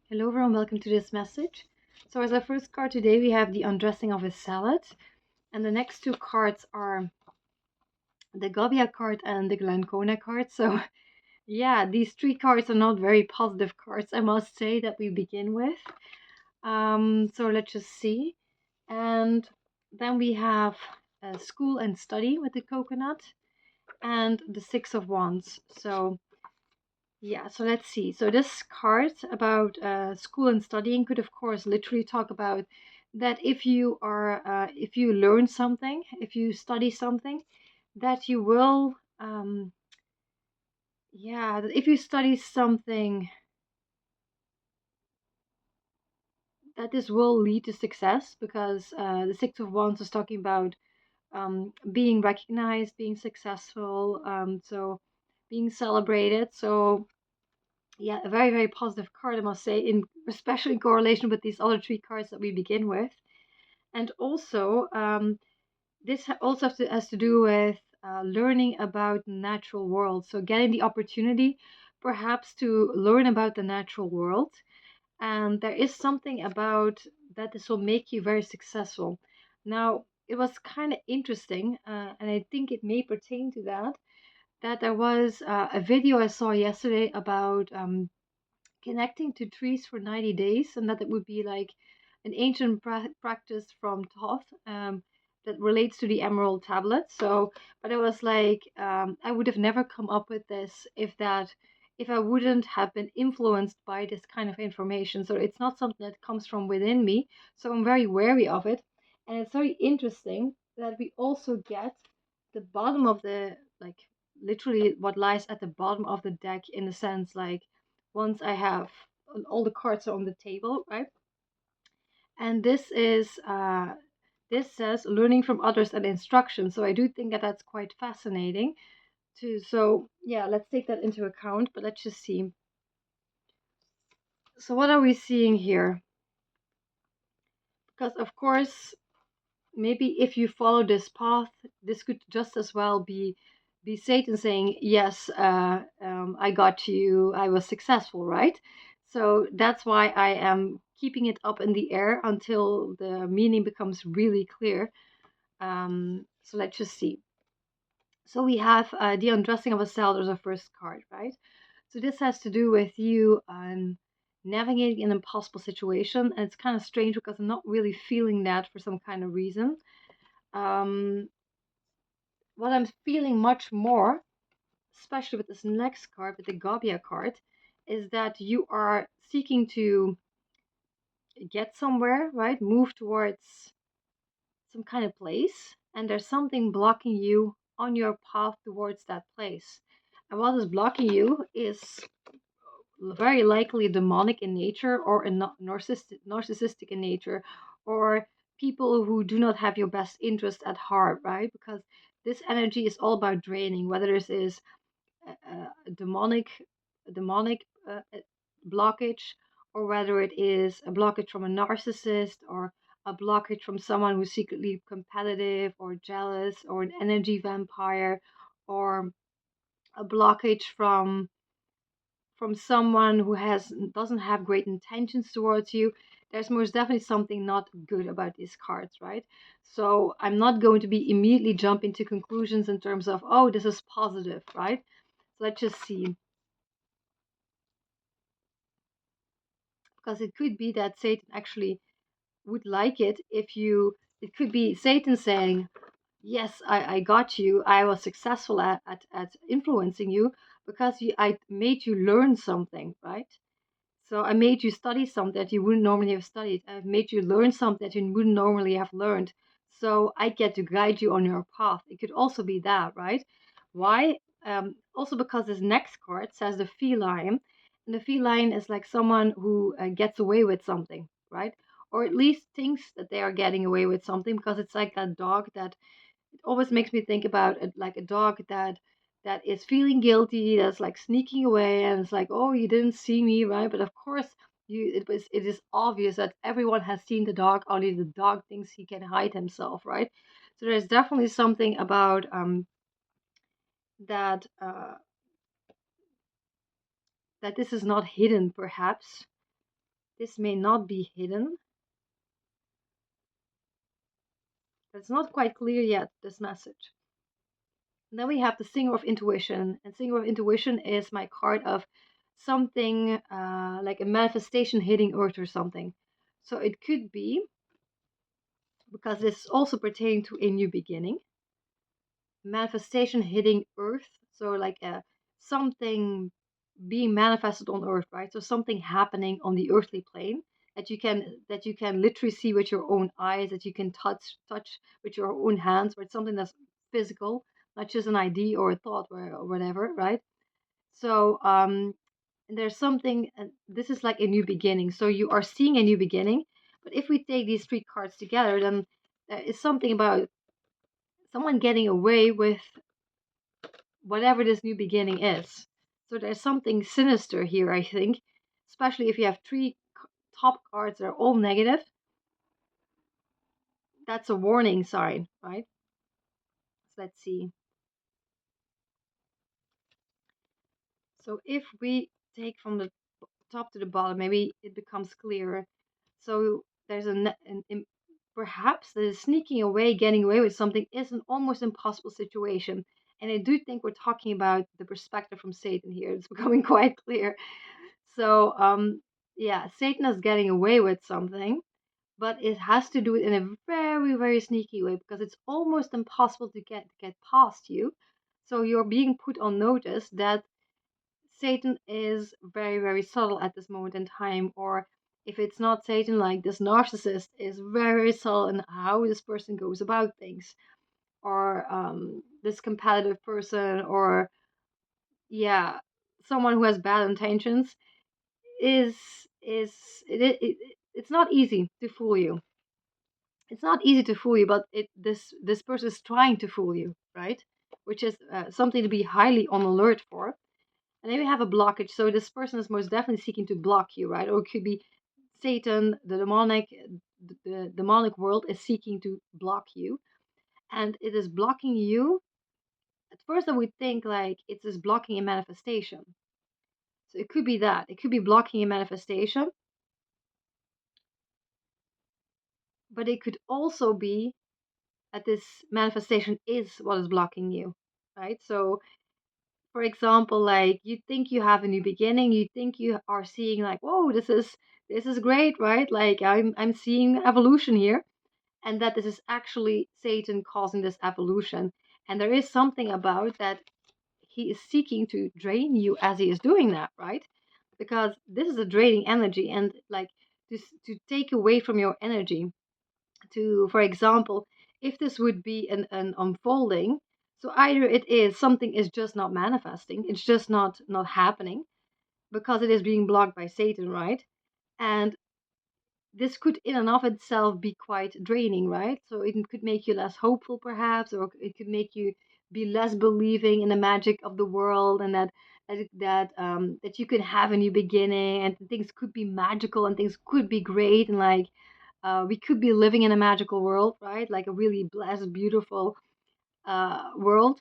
Hello everyone, welcome to this message. So as our first card today, we have the undressing of a salad. And the next two cards are the Gobia card and the Glancona card. So yeah, these three cards are not very positive cards, I must say, that we begin with. So let's just see. And then we have school and study with the coconut and the Six of Wands. So yeah, so let's see. So this card about school and studying could, of course, literally talk about that if you learn something, if you study something, that you will, yeah, that if you study something, that this will lead to success because the Six of Wands is talking about being recognized, being successful, so being celebrated. So yeah, a very, very positive card, I must say, in especially in correlation with these other three cards that we begin with. And also, also has to do with learning about the natural world. So getting the opportunity, perhaps, to learn about the natural world. And there is something about that this will make you very successful. Now, it was kind of interesting, and I think it may pertain to that there was a video I saw yesterday about connecting to trees for 90 days, and that it would be like an ancient practice from Thoth that relates to the Emerald Tablet. So, but it was like I would have never come up with this if I wouldn't have been influenced by this kind of information. So it's not something that comes from within me. So I'm very wary of it, and it's very interesting that we also get the bottom of the like literally what lies at the bottom of the deck in the sense like once I have all the cards are on the table, right? And this says learning from others and instruction. So I do think that that's quite fascinating too. So yeah, let's take that into account. But let's just see. So what are we seeing here? Because of course, maybe if you follow this path, this could just as well be Satan saying, "Yes, I got you. I was successful, right?" So that's why I am keeping it up in the air until the meaning becomes really clear. So let's just see. So we have the undressing of a cell as a first card, right? So this has to do with you navigating an impossible situation, and it's kind of strange because I'm not really feeling that for some kind of reason. Um, what I'm feeling much more, especially with this next card, with the Gobia card, is that you are seeking to get somewhere, right? Move towards some kind of place, and there's something blocking you on your path towards that place. And what is blocking you is very likely demonic in nature or narcissistic in nature, or people who do not have your best interest at heart, right? Because this energy is all about draining, whether this is a demonic blockage, or whether it is a blockage from a narcissist, or a blockage from someone who's secretly competitive or jealous, or an energy vampire, or a blockage from someone who has doesn't have great intentions towards you. There's most definitely something not good about these cards, right? So I'm not going to be immediately jumping to conclusions in terms of, oh, this is positive, right? So let's just see. Because it could be that Satan actually would like it if you, it could be Satan saying, yes, I got you. I was successful at influencing you because I made you learn something, right? So I made you study something that you wouldn't normally have studied. I've made you learn something that you wouldn't normally have learned. So I get to guide you on your path. It could also be that, right? Why? Also because this next card says the feline, and the feline is like someone who gets away with something, right? Or at least thinks that they are getting away with something because it's like that dog that it always makes me think about it, like a dog that is feeling guilty, that's like sneaking away, and it's like, oh, you didn't see me, right? But of course, it is obvious that everyone has seen the dog. Only the dog thinks he can hide himself, right? So there's definitely something about that that this is not hidden, perhaps. This may not be hidden. It's not quite clear yet, this message. And then we have the Singer of Intuition. And Singer of Intuition is my card of something like a manifestation hitting Earth or something. So it could be, because this is also pertaining to a new beginning, manifestation hitting Earth. So like something being manifested on Earth, right? So something happening on the earthly plane that you can literally see with your own eyes, that you can touch with your own hands, or it's something that's physical, not just an idea or a thought or whatever, right? So there's something. This is like a new beginning. So you are seeing a new beginning. But if we take these three cards together, then it's something about someone getting away with whatever this new beginning is. So there's something sinister here, I think, especially if you have three top cards that are all negative. That's a warning sign, right? So let's see. So if we take from the top to the bottom, maybe it becomes clearer. So there's perhaps the sneaking away, getting away with something is an almost impossible situation. And I do think we're talking about the perspective from Satan here. It's becoming quite clear. So, yeah, Satan is getting away with something, but it has to do it in a very, very sneaky way because it's almost impossible to get past you. So you're being put on notice that Satan is very, very subtle at this moment in time, or if it's not Satan, like this narcissist is very, very subtle in how this person goes about things, or this competitive person, or yeah, someone who has bad intentions is is it's not easy to fool you. It's not easy to fool you, but this person is trying to fool you, right? Which is something to be highly on alert for. And then we have a blockage. So this person is most definitely seeking to block you, right? Or it could be Satan, the demonic world is seeking to block you, and it is blocking you. At first, I would think like it is blocking a manifestation. So it could be that it could be blocking a manifestation, but it could also be that this manifestation is what is blocking you, right? So for example, like you think you have a new beginning, you think you are seeing like, whoa, this is great, right? Like I'm seeing evolution here, and that this is actually Satan causing this evolution. And there is something about that he is seeking to drain you as he is doing that, right? Because this is a draining energy, and like to take away from your energy, to, for example, if this would be an unfolding, so either it is something is just not manifesting, it's just not happening because it is being blocked by Satan, right? And this could in and of itself be quite draining, right? So it could make you less hopeful perhaps, or it could make you be less believing in the magic of the world, and that you could have a new beginning, and things could be magical and things could be great, and like we could be living in a magical world, right? Like a really blessed, beautiful world,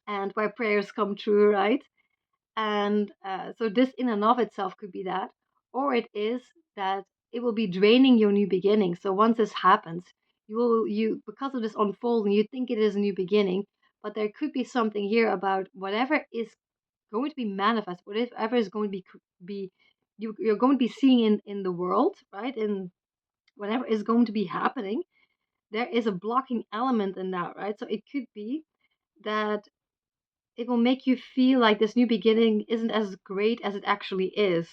and where prayers come true, right? And so this in and of itself could be that, or it is that it will be draining your new beginning. So once this happens, you because of this unfolding, you think it is a new beginning, but there could be something here about whatever is going to be manifest, whatever is going to be you're going to be seeing in the world, right? And whatever is going to be happening, there is a blocking element in that, right? So it could be that it will make you feel like this new beginning isn't as great as it actually is,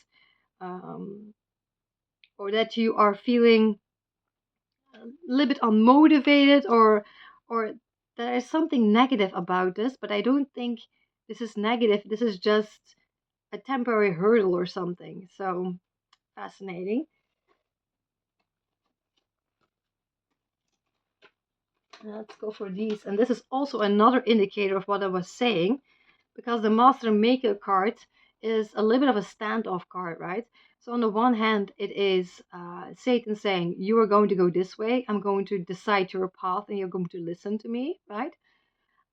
um, or that you are feeling a little bit unmotivated, or there is something negative about this. But I don't think this is negative. This is just a temporary hurdle or something. So fascinating. Let's go for these. And this is also another indicator of what I was saying, because the Master and Maker card is a little bit of a standoff card, right? So on the one hand, it is Satan saying, you are going to go this way, I'm going to decide your path, and you're going to listen to me, right?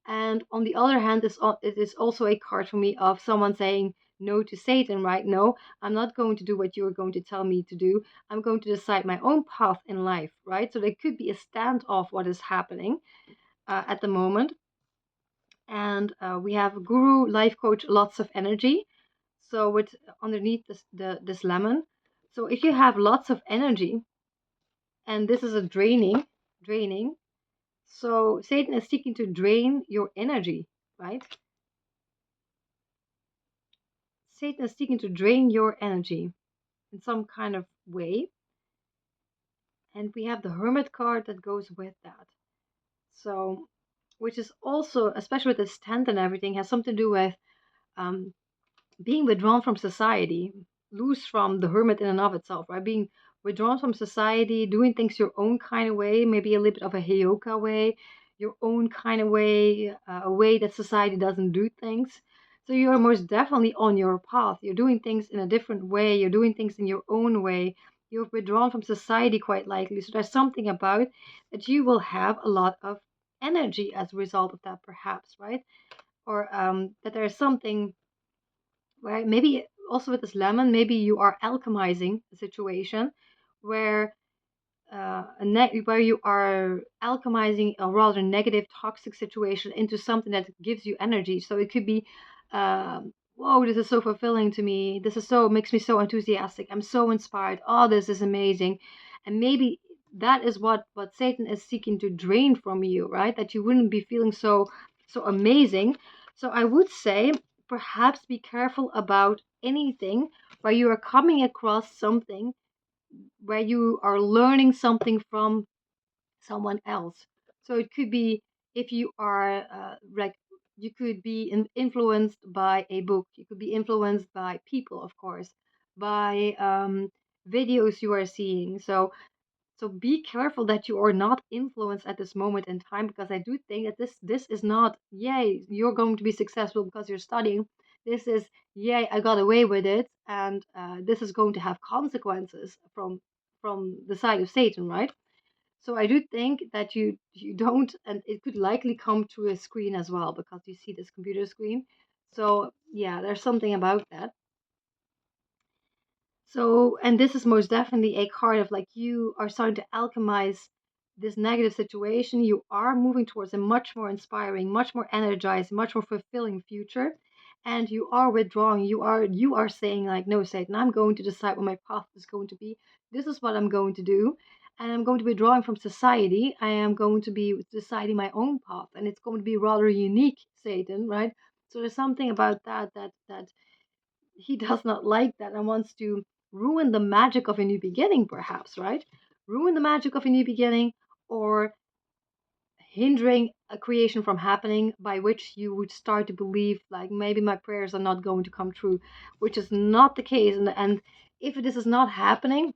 And on the other hand, it is also a card for me of someone saying, no to Satan, right? No, I'm not going to do what you're going to tell me to do. I'm going to decide my own path in life, right? So there could be a standoff what is happening at the moment. And we have guru, life coach, lots of energy. So with underneath this lemon. So if you have lots of energy, and this is a draining. So Satan is seeking to drain your energy, right? Satan is seeking to drain your energy in some kind of way. And we have the Hermit card that goes with that. So, which is also, especially with this tent and everything, has something to do with um, being withdrawn from society, loose from the hermit in and of itself, right? Being withdrawn from society, doing things your own kind of way, maybe a little bit of a heyoka way, your own kind of way, a way that society doesn't do things. So you are most definitely on your path. You're doing things in a different way. You're doing things in your own way. You're withdrawn from society quite likely. So there's something about that you will have a lot of energy as a result of that, perhaps, right? Or that there's something right? Maybe also with this lemon, maybe you are alchemizing the situation where where you are alchemizing a rather negative, toxic situation into something that gives you energy. So it could be, whoa, this is so fulfilling to me. This is so makes me so enthusiastic. I'm so inspired. Oh, this is amazing. And maybe that is what Satan is seeking to drain from you, right? That you wouldn't be feeling so amazing. So I would say perhaps be careful about anything where you are coming across something where you are learning something from someone else. So it could be if you are like you could be influenced by a book. You could be influenced by people, of course, by videos you are seeing. So be careful that you are not influenced at this moment in time, because I do think that this is not yay you're going to be successful because you're studying. This is yay I got away with it, and this is going to have consequences from the side of Satan, right? So I do think that you don't, and it could likely come to a screen as well because you see this computer screen. So yeah, there's something about that. So, and this is most definitely a card of like you are starting to alchemize this negative situation. You are moving towards a much more inspiring, much more energized, much more fulfilling future. And you are withdrawing. You are saying like, no, Satan, I'm going to decide what my path is going to be. This is what I'm going to do. And I'm going to be withdrawing from society. I am going to be deciding my own path. And it's going to be rather unique, Satan, right? So there's something about that he does not like that and wants to ruin the magic of a new beginning, perhaps, right? Ruin the magic of a new beginning, or hindering a creation from happening, by which you would start to believe like maybe my prayers are not going to come true, which is not the case. And if this is not happening,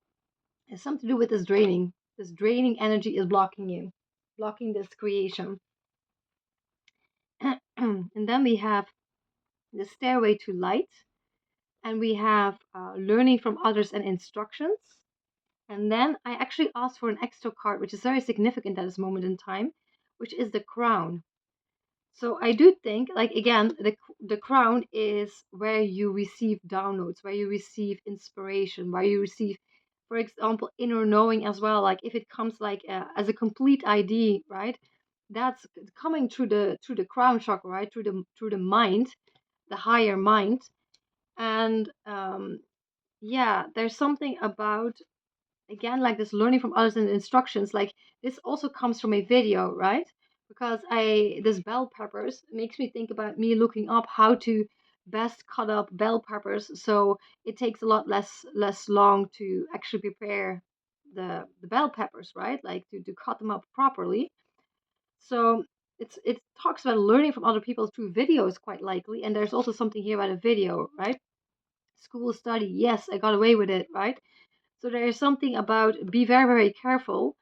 it's something to do with this draining. This draining energy is blocking you, blocking this creation. And then we have the stairway to light, and we have learning from others and instructions. And then I actually asked for an extra card, which is very significant at this moment in time, which is the crown. So I do think, like again, the crown is where you receive downloads, where you receive inspiration, where you receive, for example, inner knowing as well. Like if it comes like as a complete ID, right? That's coming through the crown chakra, right? Through the mind, the higher mind, and yeah, there's something about again like this learning from others and instructions. Like this also comes from a video, right? Because I this bell peppers makes me think about me looking up how to best cut up bell peppers so it takes a lot less long to actually prepare the bell peppers, right? Like to cut them up properly. So it talks about learning from other people through videos quite likely, and there's also something here about a video, right? School study, yes, I got away with it, right? So there is something about be very, very careful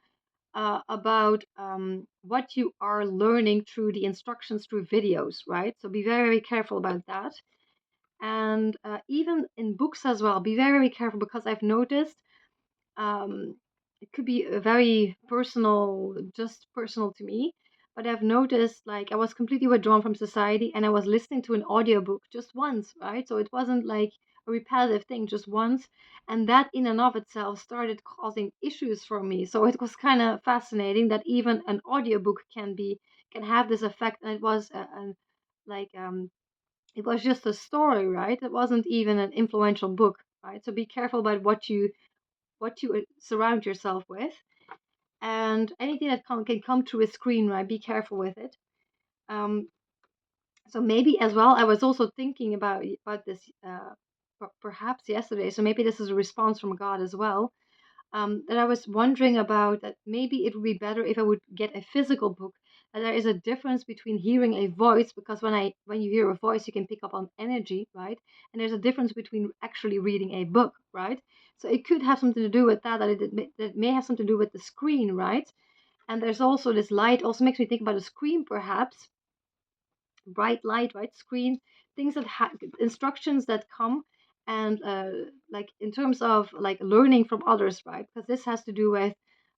about what you are learning through the instructions through videos, right? So be very, very careful about that. And even in books as well, be very, very careful, because I've noticed um, it could be a very personal, just personal to me. But I've noticed like I was completely withdrawn from society and I was listening to an audiobook just once, right? So it wasn't like a repetitive thing, just once. And that in and of itself started causing issues for me. So it was kind of fascinating that even an audiobook can have this effect. And it was like it was just a story, right? It wasn't even an influential book, right? So be careful about what you surround yourself with, and anything that can come through a screen, right? Be careful with it. Um, so maybe as well, I was also thinking about this perhaps yesterday. So maybe this is a response from God as well. That I was wondering about that maybe it would be better if I would get a physical book. That there is a difference between hearing a voice, because when you hear a voice, you can pick up on energy, right? And there's a difference between actually reading a book, right? So it could have something to do with that. That may have something to do with the screen, right? And there's also this light. Also makes me think about a screen, perhaps bright light, right? Screen, things that instructions that come, and like in terms of like learning from others, right? Because this has to do with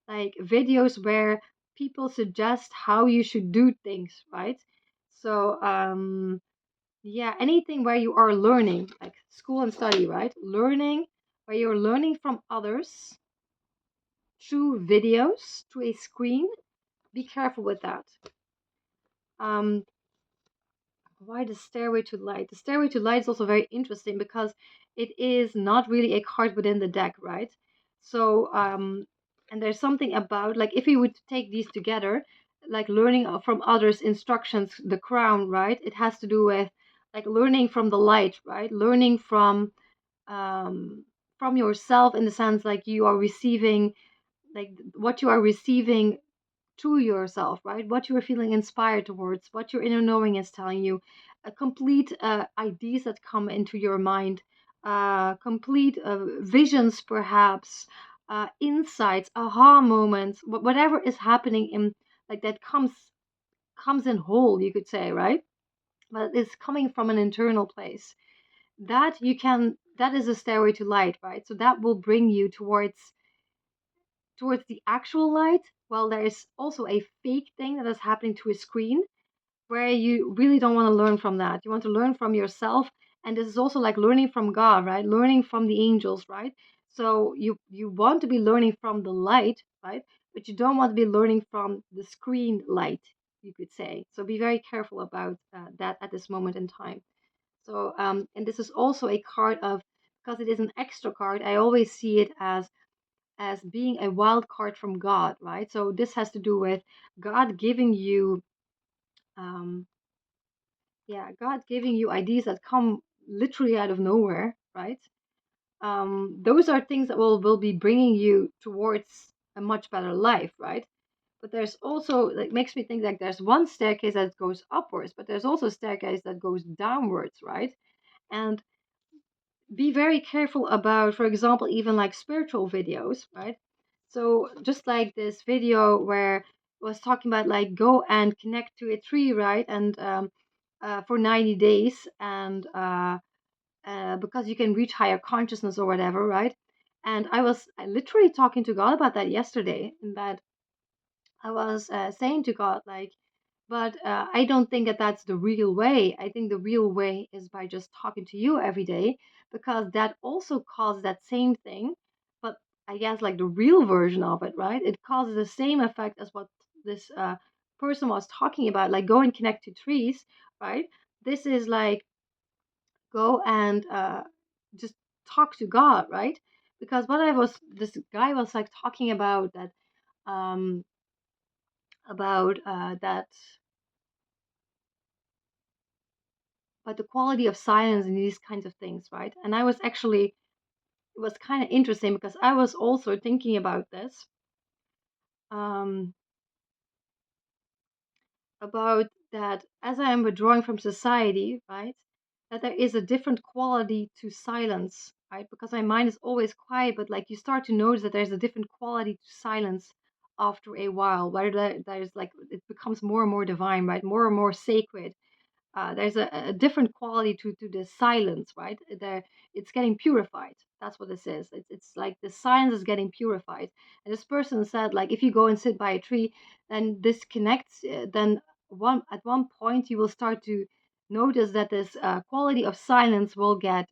like videos where people suggest how you should do things, right? So yeah, anything where you are learning, like school and study, right? Learning where you're learning from others through videos, through a screen. Be careful with that. Um, Why the Stairway to Light? The Stairway to Light is also very interesting because it is not really a card within the deck, right? So, and there's something about like if you would take these together, like learning from others' instructions, the crown, right? It has to do with like learning from the light, right? Learning from yourself in the sense like you are receiving like what you are receiving to yourself, right? What you are feeling inspired towards, what your inner knowing is telling you, complete ideas that come into your mind, complete visions, perhaps, insights, aha moments, whatever is happening in like that comes in whole, you could say, right? But it's coming from an internal place. That is a stairway to light, right? So that will bring you towards the actual light, while there is also a fake thing that is happening to a screen where you really don't want to learn from that. You want to learn from yourself. And this is also like learning from God, right? Learning from the angels, right? So you want to be learning from the light, right? But you don't want to be learning from the screen light, you could say. So be very careful about that at this moment in time. So and this is also a card of, because it is an extra card, I always see it as being a wild card from God, right? So this has to do with God giving you, um, yeah, God giving you ideas that come literally out of nowhere, right? Those are things that will be bringing you towards a much better life, right? But there's also like makes me think like there's one staircase that goes upwards, but there's also a staircase that goes downwards, right? And be very careful about, for example, even like spiritual videos, right? So just like this video where it was talking about like go and connect to a tree, right? And for 90 days, and because you can reach higher consciousness or whatever, right? And I was literally talking to God about that yesterday, in that I was saying to God, like, but I don't think that that's the real way. I think the real way is by just talking to you every day, because that also causes that same thing. But I guess like the real version of it, right? It causes the same effect as what this person was talking about, like go and connect to trees, right? This is like go and just talk to God, right? Because this guy was like talking about that, um, that but the quality of silence and these kinds of things, right? And I was actually, it was kind of interesting because I was also thinking about this, um, about that as I am withdrawing from society, right? That there is a different quality to silence, right? Because my mind is always quiet, but like you start to notice that there's a different quality to silence after a while, where there's like it becomes more and more divine, right? More and more sacred. there's a different quality to the silence, right? There, it's getting purified. That's what this is. It's like the silence is getting purified. And this person said, like, if you go and sit by a tree, then this connects. Then one point you will start to notice that this quality of silence will get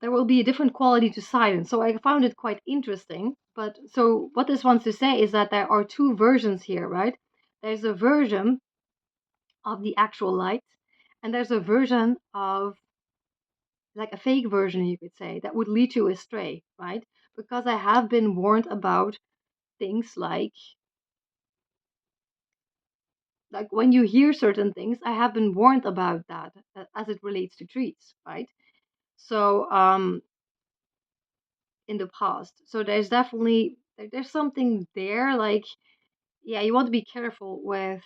there will be a different quality to silence. So I found it quite interesting. But so what this wants to say is that there are two versions here, right? There's a version of the actual light, and there's a version of like a fake version, you could say, that would lead you astray, right? Because I have been warned about things like when you hear certain things, I have been warned about that as it relates to trees, right? So in the past, so there's definitely there's something there, like yeah, you want to be careful with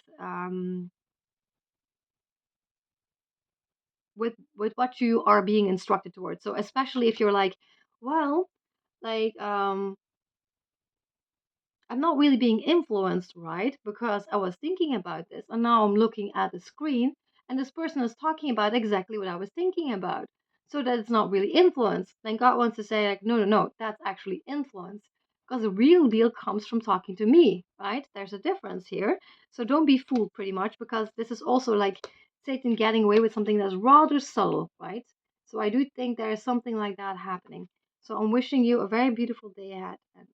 what you are being instructed towards. So especially if you're like, well, like I'm not really being influenced, right? Because I was thinking about this and now I'm looking at the screen and this person is talking about exactly what I was thinking about. So that it's not really influence. Then God wants to say, like, no, no, no, that's actually influence. Because the real deal comes from talking to me, right? There's a difference here. So don't be fooled pretty much, because this is also like Satan getting away with something that's rather subtle, right? So I do think there is something like that happening. So I'm wishing you a very beautiful day ahead. And